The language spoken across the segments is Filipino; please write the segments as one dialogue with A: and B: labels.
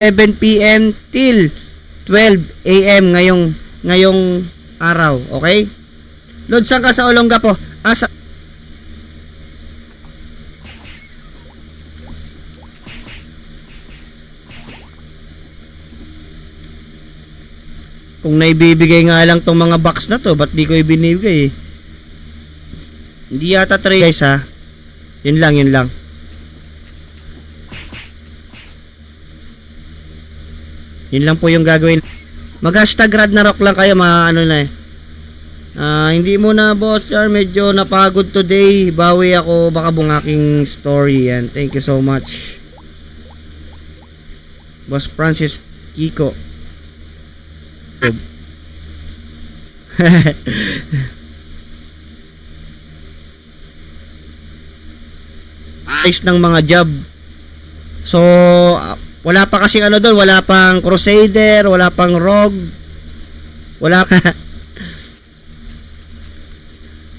A: 7 PM till 12 AM ngayong araw, okay? Lord, saan ka sa Olongapo? Asa? Kung naibibigay nga lang tong mga box na to, ba't di ko ibinibigay eh? Hindi yata 3 guys ha. Yun lang. Yun lang po yung gagawin. Mag-hashtag Ragnarok lang kayo, mga ano na eh. Hindi muna boss Char, medyo napagod today. Bawi ako, baka buong aking story yan. Thank you so much. Boss Francis Kiko. Ayos ng mga job. So wala pa kasi ano doon, wala pang Crusader, wala pang Rogue, wala ka.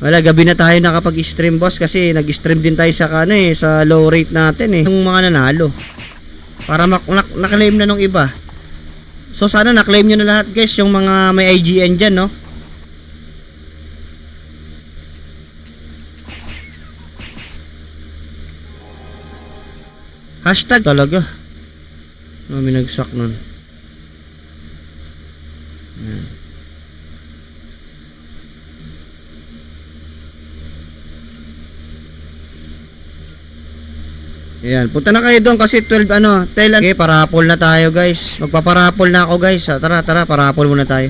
A: Wala, gabi na tayo nakapag-stream boss kasi nag-stream din tayo sa ano eh, sa low rate natin eh, yung mga nanalo. Para na-claim na nung iba. So sana na-claim nyo na lahat guys, yung mga may IGN dyan, no? Hashtag talaga. Minagsak nun. Ayan. Ayan, punta na kayo doon kasi 12 okay, parapol na tayo guys. Magpaparapol na ako guys. Tara, parapol muna tayo.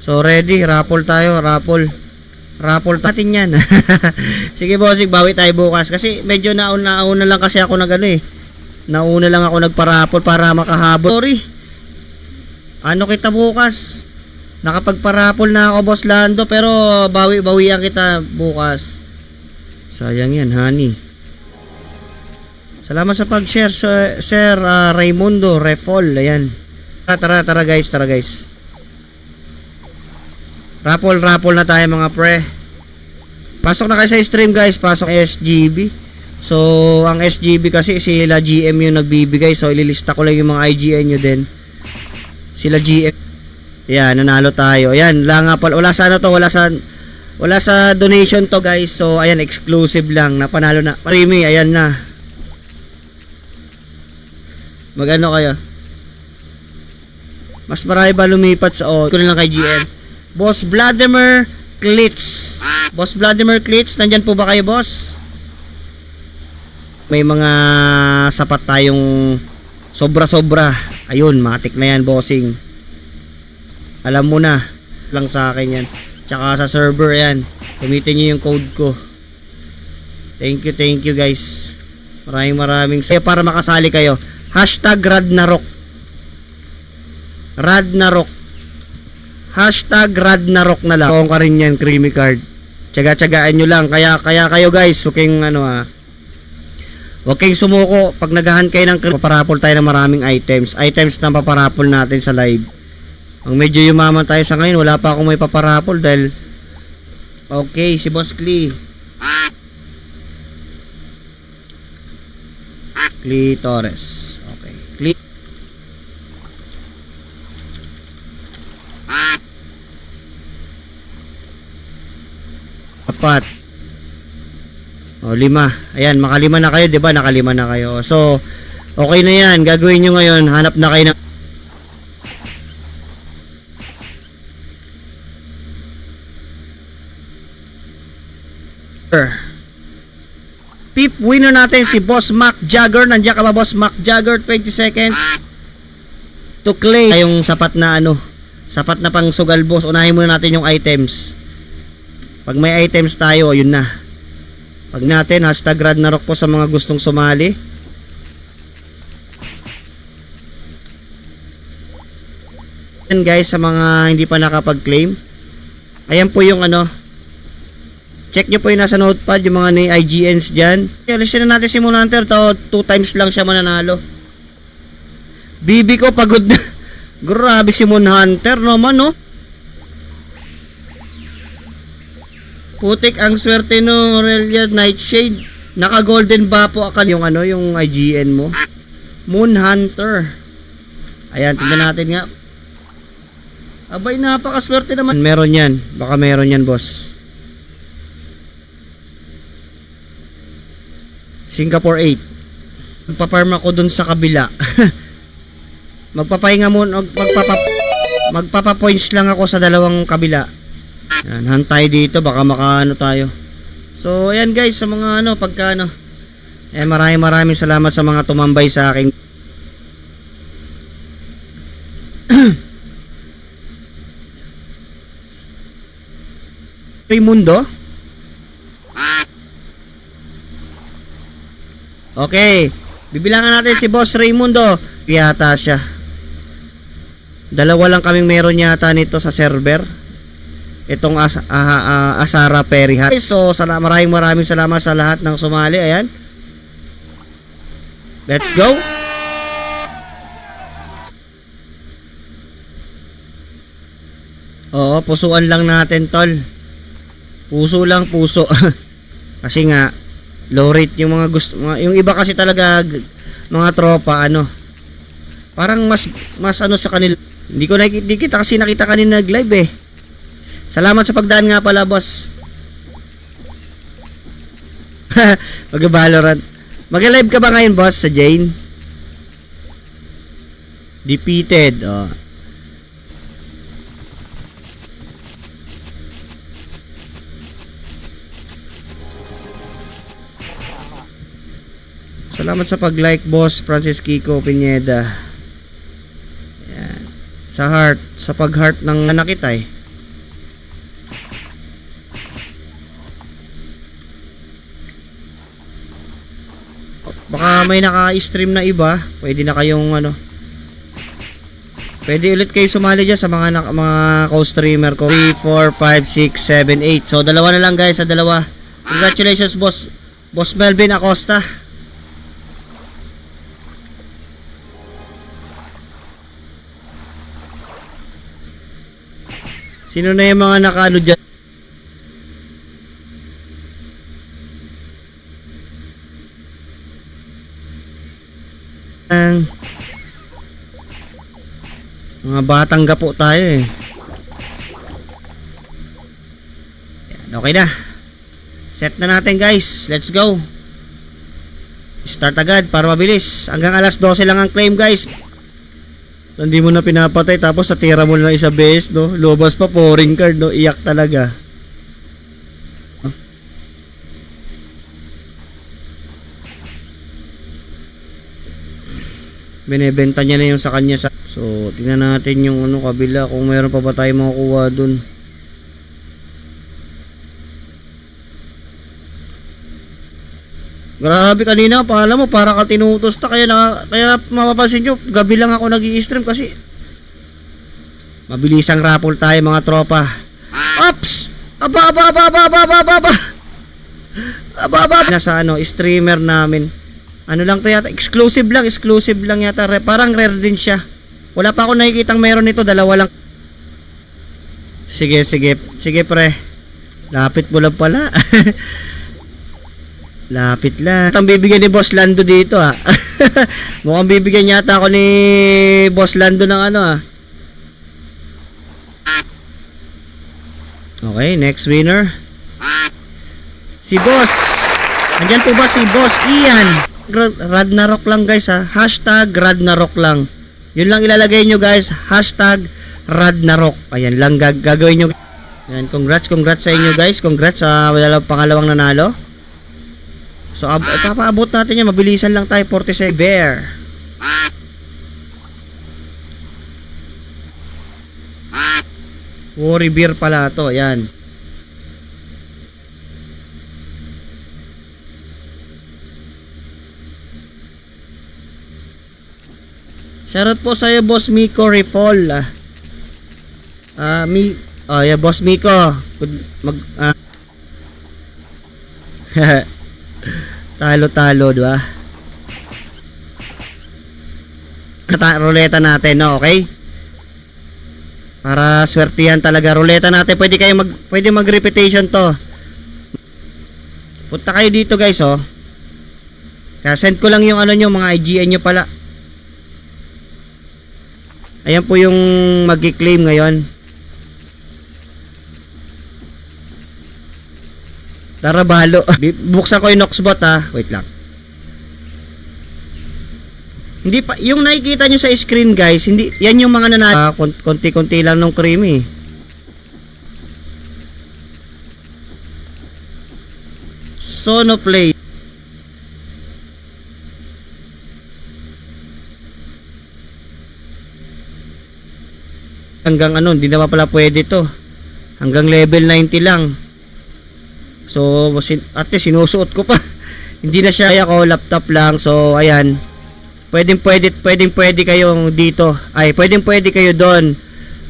A: So ready, rapol tayo, rapol natin yan. Sige bossing, bawi tayo bukas kasi medyo nauna lang kasi ako nauna lang ako nagparapol para makahabol. Sorry. Ano kita bukas? Nakapagparapol na ako boss Lando pero bawian kita bukas. Sayang yan, honey. Salamat sa pag-share Sir Raimundo Refol. Ayan. Tara guys. Rapol na tayo mga pre. Pasok na kayo sa stream guys. Pasok SGB. So ang SGB kasi sila GM yung nagbibigay. So ililista ko lang yung mga IGN nyo din. Sila GM. Ayan, nanalo tayo. Ayan, wala sa donation to guys. So ayan, exclusive lang. Napanalo na. Primi, ayan na. Magano kayo? Mas marami ba lumipat sa ko na lang kay GM? Boss Vladimir Klitz. Boss Vladimir Klitz, nandyan po ba kayo boss? May mga sapat tayong sobra. Ayun, matik na yan bossing. Alam mo na lang sa akin yan. Tsaka sa server yan. Gamitin nyo yung code ko. Thank you guys. Maraming saya para makasali kayo. Hashtag Ragnarok. Hashtag Ragnarok na lang. Kung ka rin yan, creamy card. Tsaga-tsagaan nyo lang. Kaya kayo guys, huwag kayong sumuko. Pag nagahan kayo ng paparapol tayo ng maraming items na paparapol natin sa live. Ang medyo yumaman tayo sa ngayon, wala pa akong may paparapol dahil okay, si Boss Klee Torres. Okay, Klee. Apat. O, 5. Ayan, makalima na kayo, 'di ba? Nakalima na kayo. So, okay na 'yan. Gagawin niyo ngayon, hanap na kayo ng Pip winner natin si Boss Mac Jagger. Nandiyan ka ba Boss Mac Jagger? 20 seconds to claim yung sapat na sapat na pang sugal boss. Unahin muna natin yung items. Pag may items tayo, yun na. Pag natin, hashtag Ragnarok po sa mga gustong sumali. And guys, sa mga hindi pa nakapag-claim, ayan po yung check nyo po yung nasa notepad, yung mga ni IGNs dyan. Alisin na natin si Moon Hunter. 2 times lang siya mananalo. Bibi ko pagod na. Grabe si Moon Hunter naman, no? Putik ang swerte no, Aurelia Nightshade. Naka golden ba po akan yung yung IGN mo? Moon Hunter. Ayan, tingnan natin nga. Abay, napakaswerte naman. Meron yan. Baka meron yan, boss. Singapore 8. Magpa-farm ako dun sa kabila. Magpapahinga muna. Magpapa-points lang ako sa dalawang kabila. Yan, hantay dito. Baka makaano tayo. So, ayan guys. Sa mga ano, pagka ano. Maraming salamat sa mga tumambay sa akin. Raimundo? Okay. Bibilangan natin si Boss Raimundo. Yata siya. Dalawa lang kaming meron yata nito sa server. Itong Asara Perry Hat. So, maraming salamat sa lahat ng sumali. Ayan. Let's go. Oo, pusuan lang natin, tol. Puso lang, puso. Kasi nga low rate yung mga gusto, yung iba kasi talaga mga tropa ano. Parang mas ano sa kanila. Hindi kita kasi nakita kanina nag-live eh. Salamat sa pagdaan nga pala, boss. Mag-Valorant. Mag-live ka ba ngayon, boss, sa Jane? Defeated. Oh. Salamat sa pag-like, boss Francis Kiko Pineda. Yan. Sa heart, sa pag-heart ng anak kita eh. Baka may naka-stream na iba, pwede na kayong ano. Pwede ulit kayo sumali dyan sa mga co-streamer ko. 3, 4, 5, 6, 7, 8. So dalawa na lang guys, sa dalawa. Congratulations, Boss Melvin Acosta. Sino na yung mga nakaano dyan? Mga batang gapo tayo eh. Yan, okay na. Set na natin guys. Let's go. Start agad para mabilis. Hanggang alas 12 lang ang claim guys. Hindi mo na pinapatay tapos natira mo na isa beses, no? Lobas pa pouring card, no? Iyak talaga. Binebenta niya na yung sa kanya. So, tingnan natin yung ano kabila kung mayroon pa ba tayo makukuha dun. Grabe kanina, pala mo para ka tinutos ta kaya mapapansin nyo, gabi lang ako nag-i-stream kasi mabilisang raffle tayo mga tropa. Ops! Aba! Nasa ano, streamer namin. Ano lang to yata, exclusive lang yata. Parang rare din siya. Wala pa ako nakikitang meron nito, dalawa lang. Sige pre. Lapit mo lang pala. Lapit lang. Ang bibigyan ni Boss Lando dito ah. Mukhang bibigyan yata ako ni Boss Lando ng ano ah. Okay, next winner. Si Boss. Andyan po ba si Boss Ian? Ragnarok lang guys ha. Hashtag Ragnarok lang. Yun lang ilalagay nyo guys. Hashtag Ragnarok. Ayan lang gagawin nyo. Ayan, congrats sa inyo guys. Congrats sa pangalawang nanalo. So, papaabot natin yan. Mabilisan lang tayo. 46 bear. Worry beer pala to. Yan. Shoutout po sa'yo, Boss Miko Refol. Yeah, Boss Miko. Talo, diba? Ruleta natin, no? Okay? Para swertihan talaga. Ruleta natin. Pwede mag-repetition to. Punta kayo dito, guys, oh. Kaya send ko lang yung ano nyo, mga IGN nyo pala. Ayan po yung mag-claim ngayon. Tara, balo. Buksan ko yung Noxbot ha. Wait lang. Hindi pa, yung nakikita nyo sa screen guys, hindi, yan yung mga nanalo. Konti-konti lang nung creamy. Sono play. Hanggang ano, hindi na pala pwede to. Hanggang level 90 lang. So, ate, sinusuot ko pa. Hindi na siya kaya ko, laptop lang. So, ayan. Pwedeng pwede kayong dito. Ay, pwedeng kayo doon.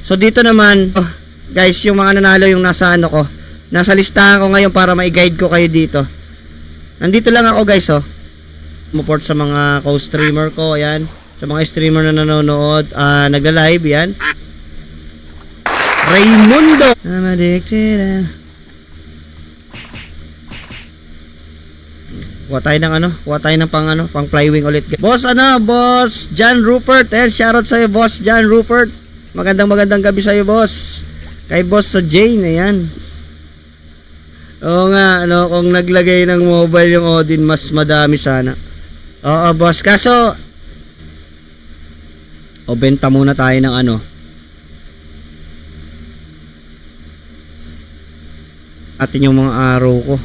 A: So, dito naman, oh, guys, yung mga nanalo yung nasa ano ko. Nasa listahan ko ngayon para ma-guide ko kayo dito. Nandito lang ako, guys, oh. Muport sa mga co-streamer ko, ayan. Sa mga streamer na nanonood, nagla-live, yan. Raymundo! I'm addicted. Kuha tayo ng pang flywing ulit. Boss Boss John Rupert. Shoutout sa'yo, Boss John Rupert. Magandang gabi sa'yo, boss. Kay Boss sa Jane, ayan. Oo nga, kung naglagay ng mobile yung Odin, mas madami sana. Oo, boss. Kaso, benta muna tayo ng atin yung mga araw ko.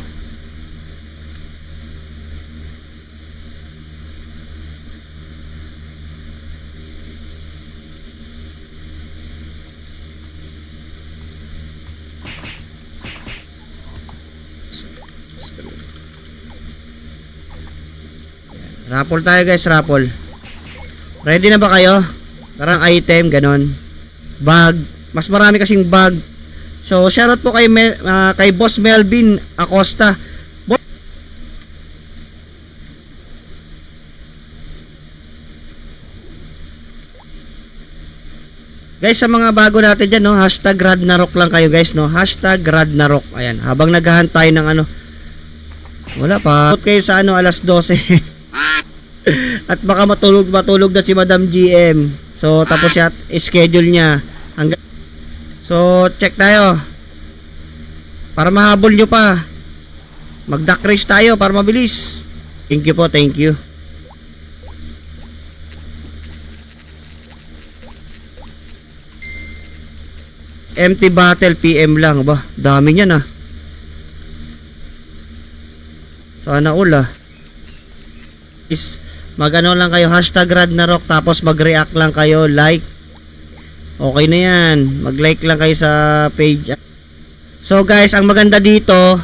A: Raffle tayo, guys, raffle. Ready na ba kayo? Parang item, ganon. Bag. Mas marami kasing bag. So, shoutout po kay Boss Melvin Acosta. Guys, sa mga bago natin dyan, hashtag Ragnarok lang kayo, guys, hashtag Ragnarok. Ayan, habang naghahan tayo ng wala pa. Put kayo sa alas 12. At baka matulog na si Madam GM. So, tapos siya schedule niya. So, check tayo. Para mahabol nyo pa. Mag-duck race tayo para mabilis. Thank you po, thank you. Empty battle PM lang ba? Dami niyan Sana all is lang kayo, hashtag Ragnarok, tapos mag-react lang kayo, like. Okay na yan. Mag-like lang kayo sa page. So guys, ang maganda dito,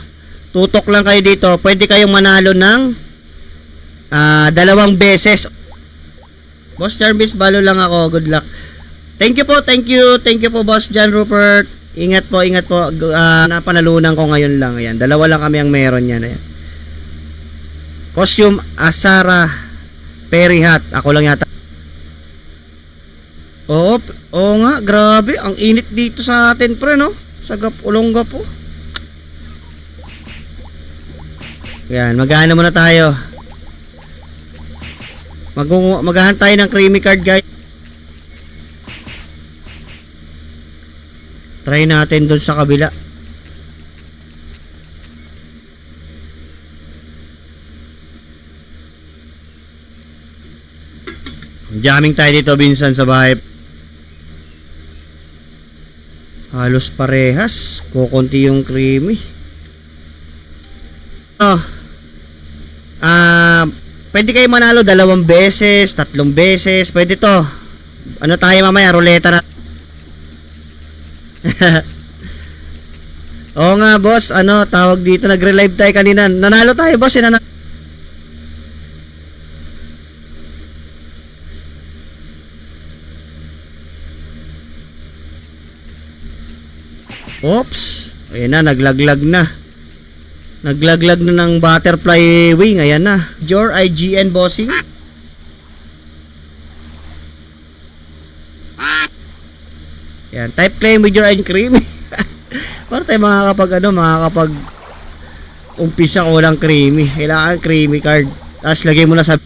A: tutok lang kayo dito. Pwede kayong manalo ng 2 beses. Boss Jarvis, balo lang ako. Good luck. Thank you po, thank you po, Boss John Rupert. Ingat po. Napanalunan ko ngayon lang. Ayan, 2 lang kami ang meron yan. Ayan. Costume Asara Perry hat. Ako lang yata. Oo nga, grabe. Ang init dito sa atin, pre, sa Olonga po. Yan, maghahan muna tayo. Maghahan tayo ng creamy card, guys. Try natin dun sa kabila. Jamming tayo dito, Binsan, sa bahay. Halos parehas. Kukunti yung creamy. Pwede kayo manalo 2 beses, 3 beses. Pwede to. Tayo mamaya, ruleta na. Oo nga, boss. Tawag dito, nagre-live tayo kanina. Nanalo tayo, boss. Oops. Ayan na, naglaglag na. Naglaglag na ng butterfly wing. Ayan na. Jor IGN bossing. Yan, type claim with your own cream. Para tayo makakapag umpisa ko lang creamy. Kailangan creamy card. Tapos lagay mo na sa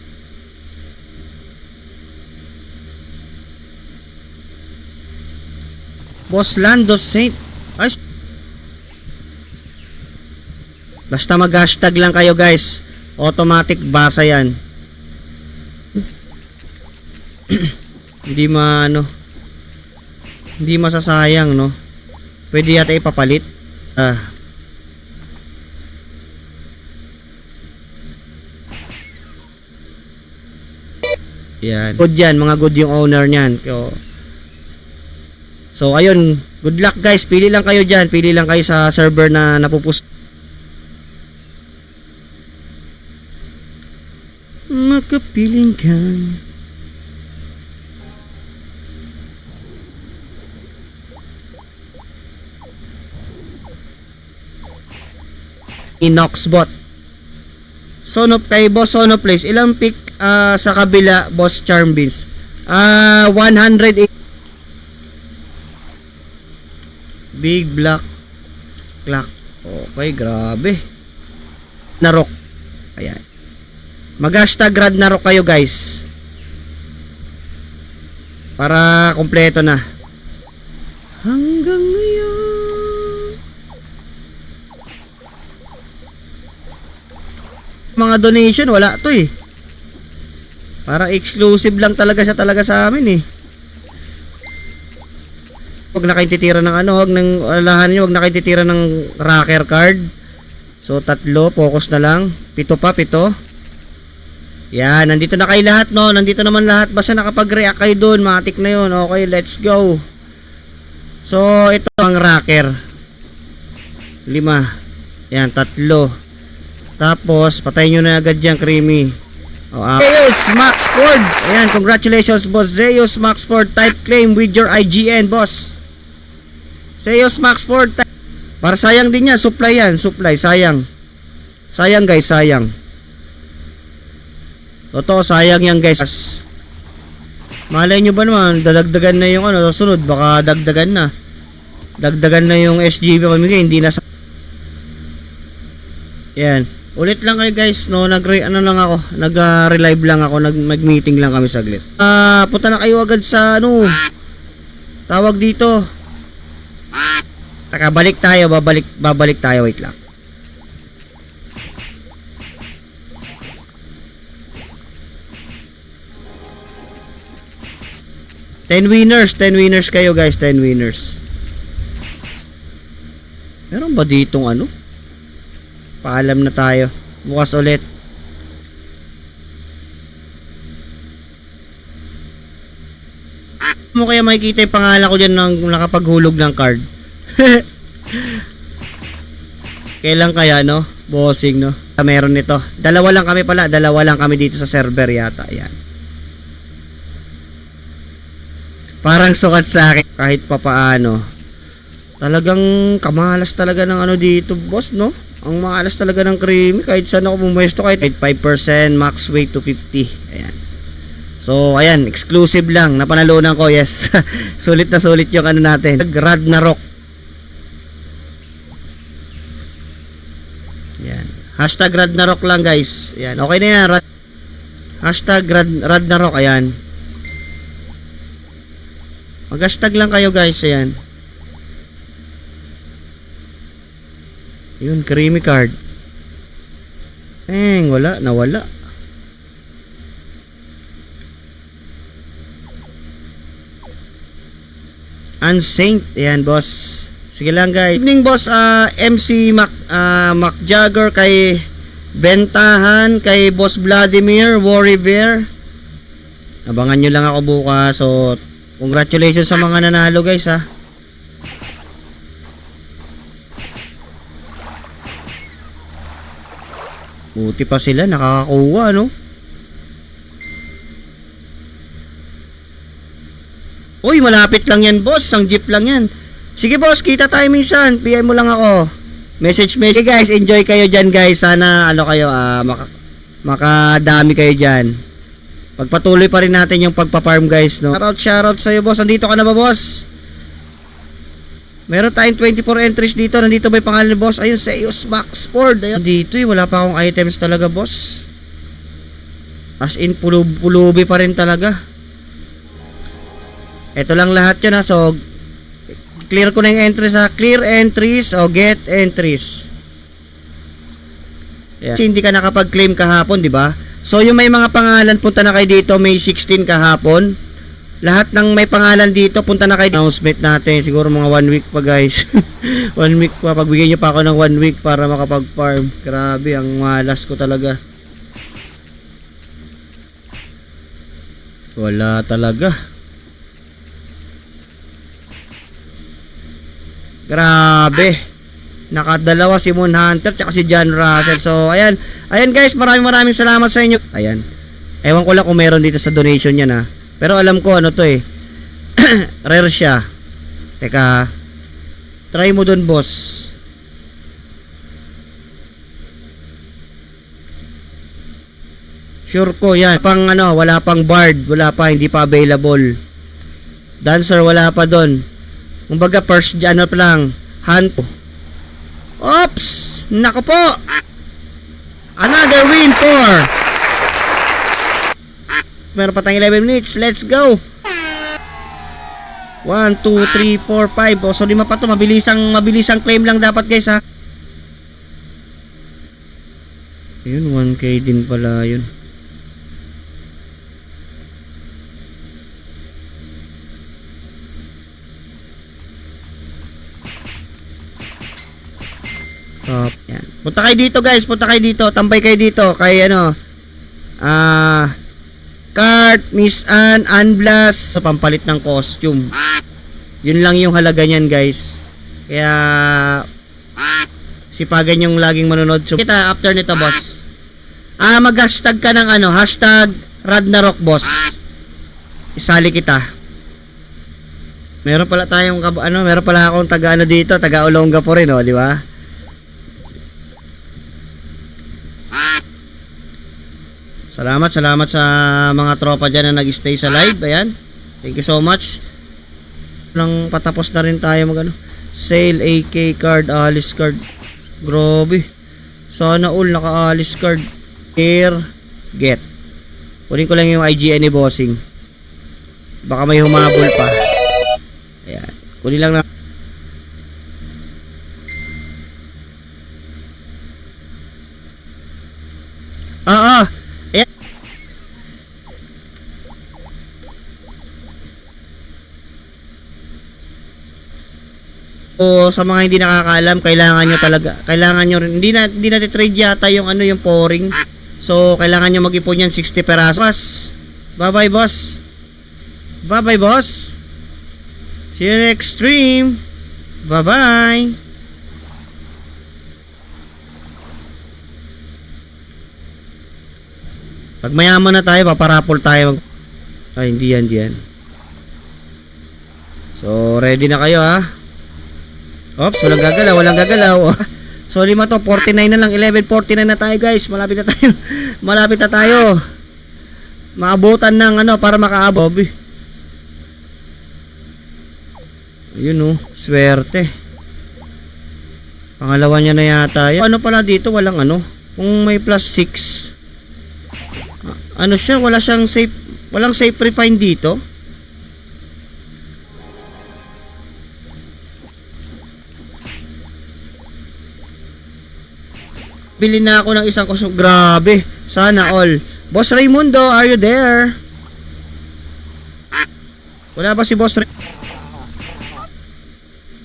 A: Boss Lando Saint. Ay, basta mag-hashtag lang kayo guys. Automatic basa yan. Hindi hindi masasayang, no? Pwede yata ipapalit. Yan. Good yan, mga good yung owner niyan. So ayun, good luck guys. Pili lang kayo diyan, pili lang kayo sa server na napupus. Makapiling ka. Inoxbot. Sono kay Boss Sono Place. Ilang pick sa kabila, Boss Charm Beans? 108. Big black clock. Okay, grabe. Narok. Ayan. Mag-hashtag Ragnarok kayo guys. Para kompleto na. Hanggang ngayon. Mga donation wala to eh. Parang exclusive lang talaga siya talaga sa amin eh. Huwag na kayong titira ng huwag nang alahan nyo, huwag na kayong titira ng rocker card. So 3, focus na lang. 7 pa, 7. Yan, nandito na kayo lahat, no? Nandito naman lahat. Basta nakapag-react kayo doon, matik na yun. Okay, let's go. So, ito ang rocker. 5. Yan, 3. Tapos, patayin nyo na agad yan, creamy. Zeus Max Ford. Ayan, congratulations, boss. Zeus Max Ford. Type claim with your IGN, boss. Zeus Max Ford. Para sayang din yan. Supply yan. Supply. Sayang. Sayang, guys. Sayang. Totoo, sayang yan, guys. Malay nyo ba naman, dadagdagan na yung sunod. Baka dagdagan na. Dagdagan na yung SGB pamigay. Hindi na sa... Yan. Ulit lang kayo guys, no, nag-relive lang ako, nag-meeting lang kami saglit. Punta na kayo agad sa tawag dito. Taka, balik tayo, babalik tayo, wait lang. Ten winners kayo guys, 10 winners. Meron ba ditong paalam na tayo. Bukas ulit. Mo kaya makikita yung pangalan ko dyan ng nakapaghulog ng card. Kailan kaya, no? Bossing, no? Meron nito. Dalawa lang kami dito sa server yata. Ayan. Parang sukat sa akin kahit papaano. Talagang kamalas talaga ng dito, boss, no? Ang maalas talaga ng creamy kahit saan ako pumuesto, kahit 5% max weight to 50. Ayan. So ayan, exclusive lang, napanalunan ko, yes. Sulit na sulit yung natin. Ragnarok. Ayan. Hashtag Ragnarok lang guys. Ayan, okay na yan. Hashtag Ragnarok, ayan. Mag-hashtag lang kayo guys, ayan. Yun, creamy card. Nawala. Unsaint, ayan boss. Sige lang guys. Evening boss, MC Mac Jagger, kay Bentahan, kay Boss Vladimir, Worry Bear. Abangan nyo lang ako bukas. So, congratulations sa mga nanalo guys ha. Buti pa sila nakakakuha, no? Uy, malapit lang yan, boss. Ang jeep lang yan. Sige, boss, kita tayo minsan. PM mo lang ako. Message. Guys, enjoy kayo dyan, guys. Sana, kayo, makadami kayo dyan. Pagpatuloy pa rin natin yung pagpa-farm, guys, no? Shoutout sa'yo, boss. Andito ka na ba, boss? Meron tayong 24 entries dito. Nandito ba yung pangalan ni boss? Ayun, Zeus Max Ford. Ayun. Dito wala pa akong items talaga, boss. As in, pulubi pa rin talaga. Ito lang lahat yun ha. So, clear ko na yung entries ha. Clear entries o get entries. Ayan. Kasi hindi ka nakapag-claim kahapon, di ba? So yung may mga pangalan, punta na kayo dito, May 16 kahapon. Lahat ng may pangalan dito, punta na kayo. Announcement natin, siguro mga 1 week pa guys. 1 week pa, pagbigyan nyo pa ako ng 1 week para makapag-farm. Grabe, ang malas ko talaga. Wala talaga. Grabe. Nakadalawa si Moon Hunter tsaka si John Russell. So ayan. Ayan guys, maraming salamat sa inyo. Ayan. Ewan ko lang kung meron dito sa donation niyan ha. Pero alam ko ano to eh. Rare siya. Teka. Try mo dun, boss. Sure ko yan. Pang ano, wala pang bard, wala pa, hindi pa available. Dancer wala pa doon. Kumbaga first ano pa lang, hunt. Oops! Nako po! Another win for meron pa tayong 11 minutes. Let's go! 1, 2, 3, 4, 5. O, so 5 pa to. Mabilisang claim lang dapat guys ha. Ayun, 1k din pala yun. Yan. Punta kayo dito guys, punta kayo dito, tambay kayo dito kay ano Cart, Miss Ann, Unblast sa pampalit ng costume. Yun lang yung halaga niyan guys. Kaya sipagan yung laging manonood. So, kita after nito boss. Mag-hashtag ka ng ano, hashtag Ragnarok boss. Isali kita. Meron pala tayong meron pala akong taga ano dito, taga Olonga po rin, oh, di ba? Salamat sa mga tropa dyan na nag-stay sa live. Ayan. Thank you so much. Nang patapos na rin tayo magano. Sale AK card, Alice card. Grabe. Sana all naka-Alice card. Here, get. Kunin ko lang yung IGN ni Bossing. Baka may humabol pa. Ayan. Kunin lang na. So, sa mga hindi nakakaalam, kailangan nyo rin, hindi na trade yata yung ano, yung pouring. So, kailangan nyo mag-ipon yan 60 pesos. Bye-bye, boss. Bye-bye, boss. See you next stream. Bye-bye. Pag mayaman na tayo, paparapol tayo. Ay, hindi yan. So, ready na kayo ha. Oops, walang gagalaw. So 5 to, 49 na lang, 11:49 na tayo guys. Malapit na tayo. Maabutan ng ano para makaabot. Ayun oh, swerte. Pangalawa niya na yata. Ano pala dito, walang ano. Kung may plus 6. Ano siya, walang safe refine dito. Bili na ako ng isang costume. Grabe. Sana all. Boss Raimundo, are you there? Wala ba si Boss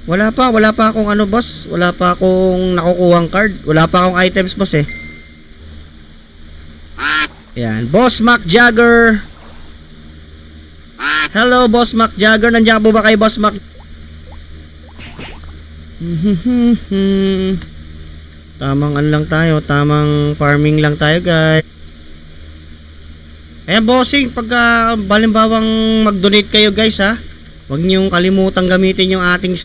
A: Wala pa akong ano boss. Wala pa akong nakukuhang card. Wala pa akong items boss eh. Yan. Boss Mac Jagger. Hello Boss Mac Jagger. Nandiyan po ba kay Boss Mac? Tamang lang tayo, tamang farming lang tayo guys. Ayan bossing, pagka balimbawang mag-donate kayo guys ha, huwag niyong kalimutang gamitin yung ating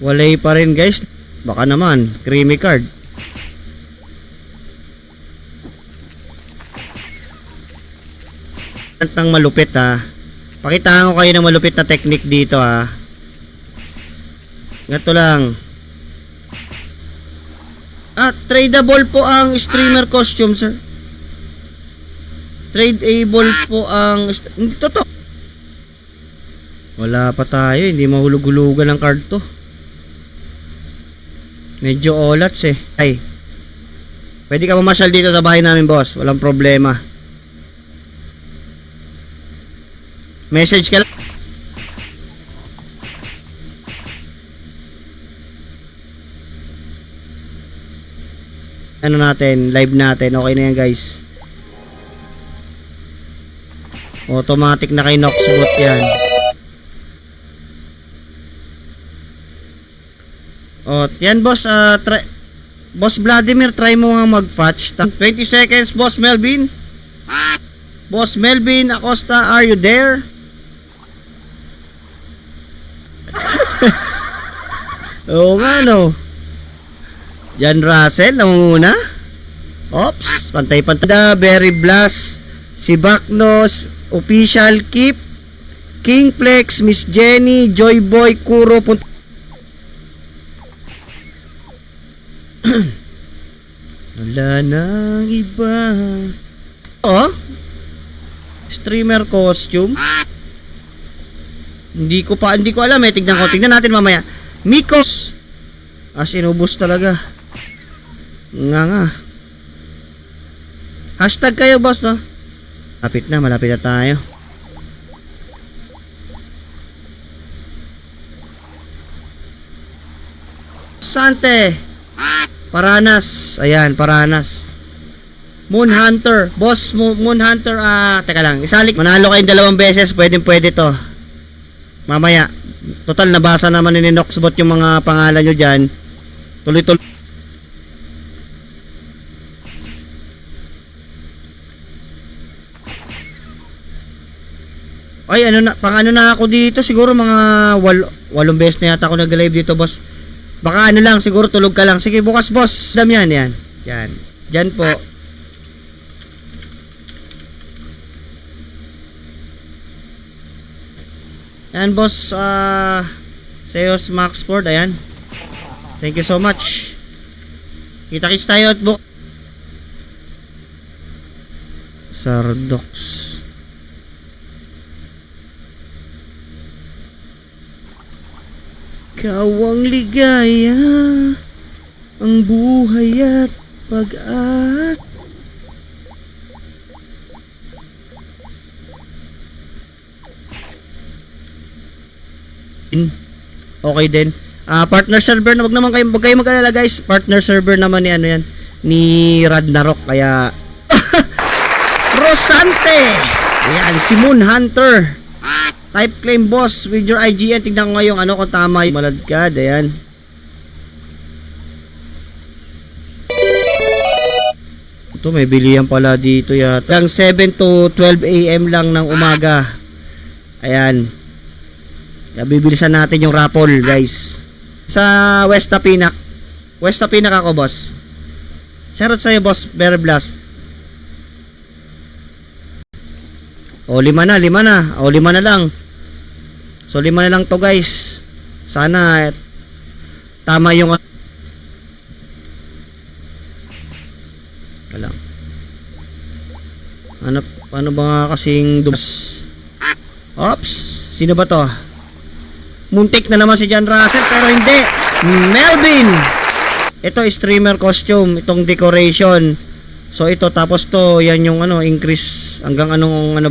A: walay pa rin guys. Baka naman, creamy card. Tantang malupit ha. Pakitaan ko kayo ng malupit na technique dito ha. Ganito lang. Tradable po ang streamer costume sir. Tradeable po ang... Hindi totoo. Wala pa tayo. Hindi mahulog-hulugan ng card to. Medyo olats eh. Ay. Pwede ka mamasyal dito sa bahay namin, boss. Walang problema. Message ka lang. Ano natin, live natin. Okay na yan, guys. Automatic na kay Noxbot yan. O, yan boss, Boss Vladimir, try mo nga mag-fetch. 20 seconds, Boss Melvin. Boss Melvin Acosta, are you there? Oo nga, no. Jan Russell, namumuna. Ops, pantay-pantay. Berry Blast, si Baknos, Official Keep, King Flex, Miss Jenny, Joy Boy, Kuro, wala nang iba. Oh? Streamer costume? Hindi ko alam eh. Tignan natin mamaya. Mikos. As inubos talaga. Nga. Hashtag kayo, boss, no? Malapit na tayo. Sante. Paranas. Ayan, Paranas. Moon Hunter. Boss, Moon Hunter. Teka lang. Isalik. Manalo kayong 2 beses. Pwede to. Mamaya. Total, nabasa naman ni Noxbot yung mga pangalan nyo dyan. Tuloy-tuloy. Ay, pang na ako dito. Siguro mga 8 beses na yata ako nag-live dito, boss. Baka lang, siguro tulog ka lang. Sige, bukas, boss. Dam yan. Yan. Diyan po. Yan, boss. Seos Max Ford. Ayan. Thank you so much. Kita-kits tayo at Sardox. Ikaw ang ligaya, ang buhay at pag-asa. Okay din. Partner server na, wag kayo mag-alala, guys. Partner server naman ni Ragnarok, kaya Rosante. Ayan, si Moon Hunter. Type claim, boss, with your IGN. Tignan ko ngayong kung tama yung maladkad. Ayan. Ito, may bilihan pala dito yata. Hanggang 7 to 12 AM lang ng umaga. Ayan. Bibilisan natin yung raffle, guys. Sa West Tapinak. West Tapinak ako, boss. Shoutout sa'yo, boss, Berry Blast. O, 5 na. O, 5 na lang. So, 5 na lang to, guys. Sana tama yung wala. Paano ba nga kasing Ops, sino ba to? Muntik na naman si Jan Russell, pero hindi. Melvin. Ito streamer costume, itong decoration. So ito, tapos to, yan yung increase hanggang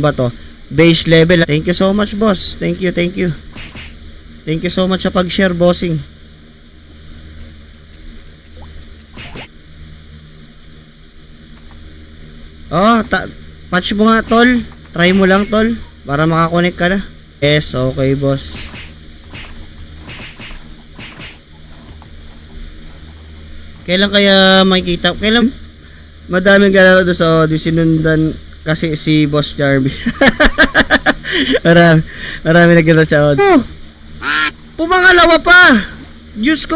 A: ba to? Base level. Thank you so much, boss. Thank you. Thank you so much sa pag-share, bossing. Oh, patch mo nga, tol. Try mo lang, tol, para makakonect ka na. Yes, okay, boss. Kailan kaya makikita? Kailan? Madaming galaro doon sa sinundan kasi si Boss Jarby. marami naglalaro sa audio. Pumangalawa pa. Diyos ko.